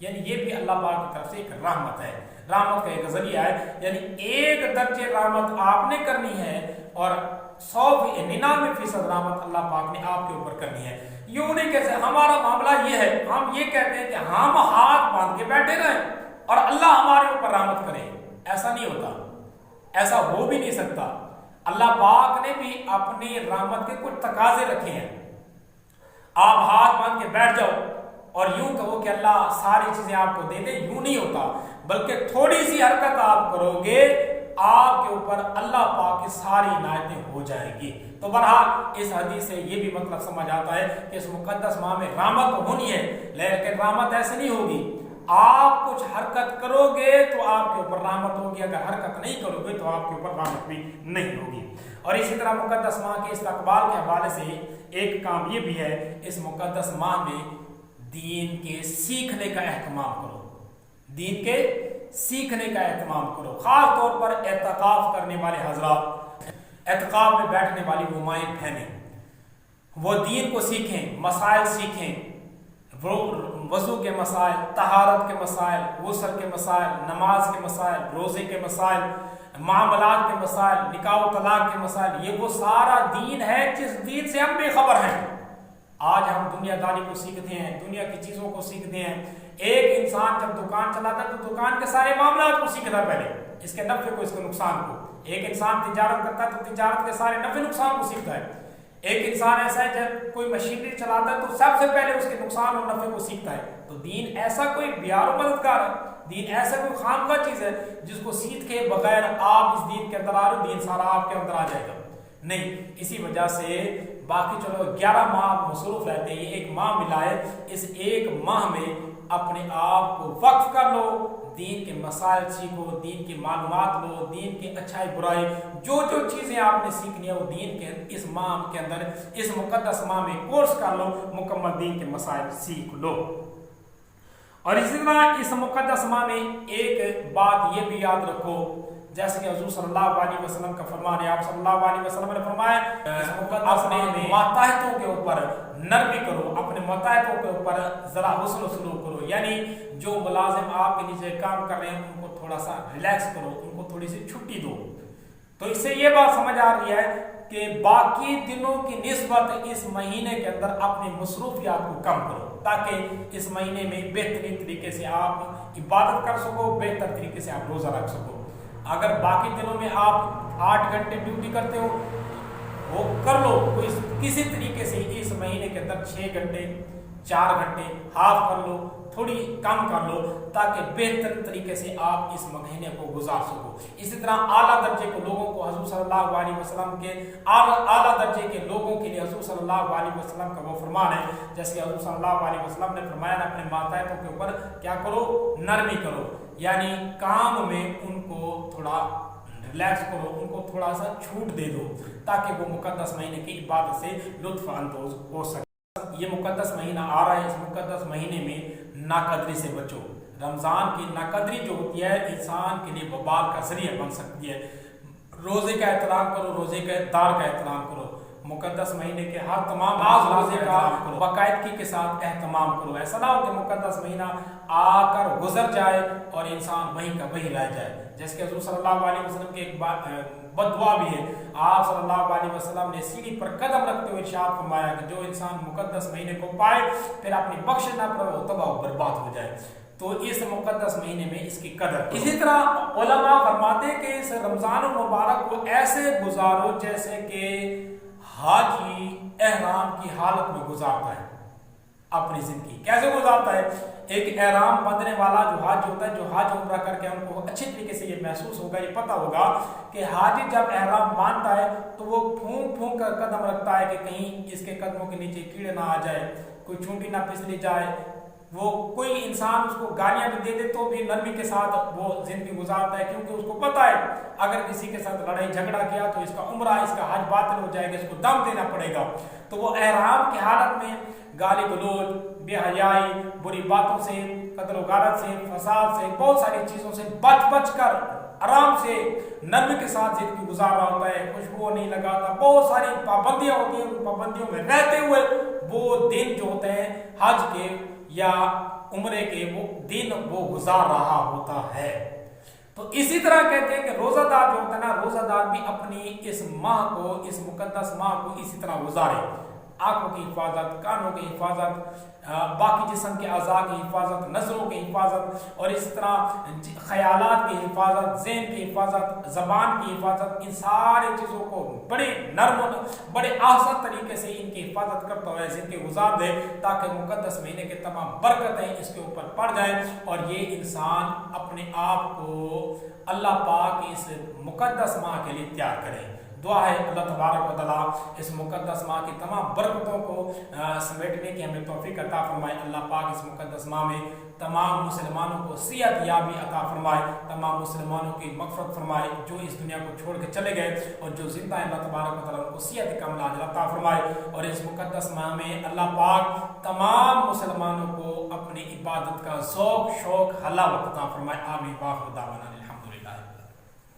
S2: یعنی یہ بھی اللہ پاک کی طرف سے ایک رحمت ہے، رحمت کا ایک ذریعہ ہے. یعنی 1 درجے رحمت آپ نے کرنی ہے اور 99% رحمت اللہ پاک نے آپ کے اوپر کرنی ہے. یوں نہیں کیسے ہمارا معاملہ یہ ہے، ہم یہ کہتے ہیں کہ ہم ہاتھ باندھ کے بیٹھے رہیں اور اللہ ہمارے اوپر رحمت کرے. ایسا نہیں ہوتا، ایسا ہو بھی نہیں سکتا. اللہ پاک نے بھی اپنی رحمت کے کچھ تقاضے رکھے ہیں. آپ ہاتھ باندھ کے بیٹھ جاؤ اور یوں کہو کہ اللہ ساری چیزیں آپ کو دے دے، یوں نہیں ہوتا. بلکہ تھوڑی سی حرکت آپ کرو گے، آپ کے اوپر اللہ پاک کی ساری عنایتیں ہو جائیں گی. تو بہرحال اس حدیث سے یہ بھی مطلب سمجھ آتا ہے کہ اس مقدس ماہ میں رحمت تو ہونی ہے، لیکن رحمت ایسے نہیں ہوگی. آپ کچھ حرکت کرو گے تو آپ کے اوپر رحمت ہوگی، اگر حرکت نہیں کرو گے تو آپ کے اوپر رحمت بھی نہیں ہوگی. اور اسی طرح مقدس ماہ کے استقبال کے حوالے سے ایک کام یہ بھی ہے، اس مقدس ماہ میں دین کے سیکھنے کا اہتمام کرو، دین کے سیکھنے کا اہتمام کرو. خاص طور پر اعتکاف کرنے والے حضرات، اعتکاف میں بیٹھنے والی وہ مائیں بہنیں، وہ دین کو سیکھیں، مسائل سیکھیں، وضو کے مسائل، طہارت کے مسائل، غسل کے مسائل، نماز کے مسائل، روزے کے مسائل، معاملات کے مسائل، نکاح و طلاق کے مسائل. یہ وہ سارا دین ہے جس دین سے ہم بے خبر ہیں. آج ہم دنیا داری کو سیکھتے ہیں، دنیا کی چیزوں کو سیکھتے ہیں. ایک انسان جب دکان چلاتا ہے تو دکان کے سارے معاملات کو سیکھتا ہے، پہلے اس کے نفع کو، اس کے نقصان کو. ایک انسان تجارت کرتا ہے تو تجارت کے سارے نفع نقصان کو سیکھتا ہے. ایک انسان ایسا ہے جب کوئی مشینری چلاتا ہے تو سب سے پہلے اس کے نقصان اور نفع کو سیکھتا ہے. تو دین ایسا کوئی بیار و مددگار ہے، دین ایسا کوئی خامخواہ چیز ہے جس کو سیکھ کے بغیر آپ اس دین کے اندر آ رہے، دین سارا آپ کے اندر آ جائے گا نہیں. اسی وجہ سے باقی چلو 11 ماہ مصروف رہتے ہیں، یہ ایک ماہ ملا ہے. اس ایک ماہ میں اپنے آپ کو وقف کر لو، دین کے مسائل سیکھو، دین کی معلومات لو، دین کی اچھائی برائی جو چیزیں آپ نے سیکھنی ہے وہ دین کے اس ماہ کے اندر، اس مقدس ماہ میں کورس کر لو، مکمل دین کے مسائل سیکھ لو. اور اسی طرح اس مقدس ماہ میں ایک بات یہ بھی یاد رکھو، جیسے کہ حضور صلی اللہ علیہ وسلم کا فرمان ہے، آپ صلی اللہ علیہ وسلم نے فرمایا اپنے ماتحتوں کے اوپر نرمی کرو، اپنے ماتحتوں کے اوپر ذرا حسن و سلوک کرو. یعنی جو ملازم آپ کے نیچے کام کر رہے ہیں ان کو تھوڑا سا ریلیکس کرو، ان کو تھوڑی سی چھٹی دو. تو اس سے یہ بات سمجھ آ رہی ہے کہ باقی دنوں کی نسبت اس مہینے کے اندر اپنی مصروفیات کو کم کرو، تاکہ اس مہینے میں بہترین طریقے سے آپ عبادت کر سکو، بہتر طریقے سے آپ روزہ رکھ سکو. اگر باقی دنوں میں آپ 8 گھنٹے ڈیوٹی کرتے ہو وہ کر لو، کسی طریقے سے اس مہینے کے اندر 6 گھنٹے 4 گھنٹے ہاف کر لو، تھوڑی کم کر لو، تاکہ بہتر طریقے سے آپ اس مہینے کو گزار سکو. اسی طرح اعلیٰ درجے کے لوگوں کو حضور صلی اللہ علیہ وسلم کے اعلیٰ درجے کے لوگوں کے لیے حضور صلی اللہ علیہ وسلم کا وہ فرمان ہے، جیسے حضور صلی اللہ علیہ وسلم نے فرمایا اپنے ماتحتوں کے اوپر کیا کرو، نرمی کرو. یعنی کام میں ان کو تھوڑا ریلیکس کرو، ان کو تھوڑا سا چھوٹ دے دو، تاکہ وہ مقدس مہینے کی عبادت سے لطف اندوز ہو سکے. یہ مقدس مہینہ آ رہا ہے، اس مقدس مہینے میں ناقدری سے بچو. رمضان کی ناقدری جو ہوتی ہے انسان کے لیے وبال کا ذریعہ بن سکتی ہے. روزے کا احترام کرو، روزے کے دار کا احترام کرو. مقدس مہینے کے ہر تمام روزے کا باقاعدگی کے ساتھ اہتمام کرو. ایسا نہ ہو کہ مقدس مہینہ آ کر گزر جائے اور انسان وہیں کا وہیں رہ جائے. جیسے کہ حضور صلی اللہ علیہ وسلم کی ایک بد دعا بھی ہے، آپ صلی اللہ علیہ وسلم نے سیڑھی پر قدم رکھتے ہوئے ارشاد فرمایا کہ جو انسان مقدس مہینے کو پائے پھر اپنی بخش نہ پڑے وہ تباہ و برباد ہو جائے. تو اس مقدس مہینے میں اس کی قدر. اسی طرح علماء فرماتے ہیں کہ اس رمضان المبارک کو ایسے گزارو جیسے کہ حاجی احرام کی حالت میں گزارتا ہے اپنی زندگی. کیسے گزارتا ہے؟ ایک احرام باندھنے والا جو حاج ہوتا ہے، جو حاج عمرہ کر کے ہم کو اچھی طریقے سے یہ محسوس ہوگا، یہ پتہ ہوگا کہ حاجی جب احرام باندھتا ہے تو وہ پھونک پھونک کر قدم رکھتا ہے کہ کہیں اس کے قدموں کے نیچے کیڑے نہ آ جائے، کوئی چونٹی نہ پھسلی جائے. وہ کوئی انسان اس کو گالیاں بھی دے دے تو بھی نرمی کے ساتھ وہ زندگی گزارتا ہے، کیونکہ اس کو پتہ ہے اگر کسی کے ساتھ لڑائی جھگڑا کیا تو اس کا عمرہ، اس کا حج باطل ہو جائے گا، اس کو دم دینا پڑے گا. تو وہ احرام کی حالت میں گالی گلوچ، بے حیائی، بری باتوں سے، قتل و غارت سے، فساد سے، بہت ساری چیزوں سے بچ کر آرام سے نرمی کے ساتھ زندگی گزار رہا ہوتا ہے. خوشبو نہیں لگاتا، بہت ساری پابندیاں ہوتی ہیں، ان پابندیوں میں رہتے ہوئے وہ دن جو ہوتے ہیں حج کے یا عمرے کے وہ دن وہ گزار رہا ہوتا ہے۔ تو اسی طرح کہتے ہیں کہ روزہ دار جو ہوتا ہے نا، روزہ دار بھی اپنی اس ماہ کو، اس مقدس ماہ کو اسی طرح گزارے، آنکھوں کی حفاظت، کانوں کی حفاظت، باقی جسم کے اعضاء کی حفاظت، نظروں کی حفاظت، اور اس طرح خیالات کی حفاظت، ذہن کی حفاظت، زبان کی حفاظت، ان سارے چیزوں کو بڑے نرم، بڑے آسان طریقے سے ان کی حفاظت کرتا ہوا زندگی گزار دے، تاکہ مقدس مہینے کے تمام برکتیں اس کے اوپر پڑ جائیں، اور یہ انسان اپنے آپ کو اللہ پاک کی اس مقدس ماہ کے لیے تیار کرے۔ دعا ہے اللہ تبارک و تعالیٰ اس مقدس ماہ کی تمام برکتوں کو سمیٹنے کی ہمیں توفیق عطا فرمائے۔ اللہ پاک اس مقدس ماہ میں تمام مسلمانوں کو صحت یابی عطا فرمائے، تمام مسلمانوں کی مغفرت فرمائے، جو اس دنیا کو چھوڑ کے چلے گئے اور جو زندہ ہیں، اللہ تبارک و تعالیٰ ان کو صحت کاملہ عاجلہ عطا فرمائے، اور اس مقدس ماہ میں اللہ پاک تمام مسلمانوں کو اپنی عبادت کا ذوق، شوق، حلاوت عطا فرمائے۔ آمین۔ وآخر دعوانا الحمدللہ۔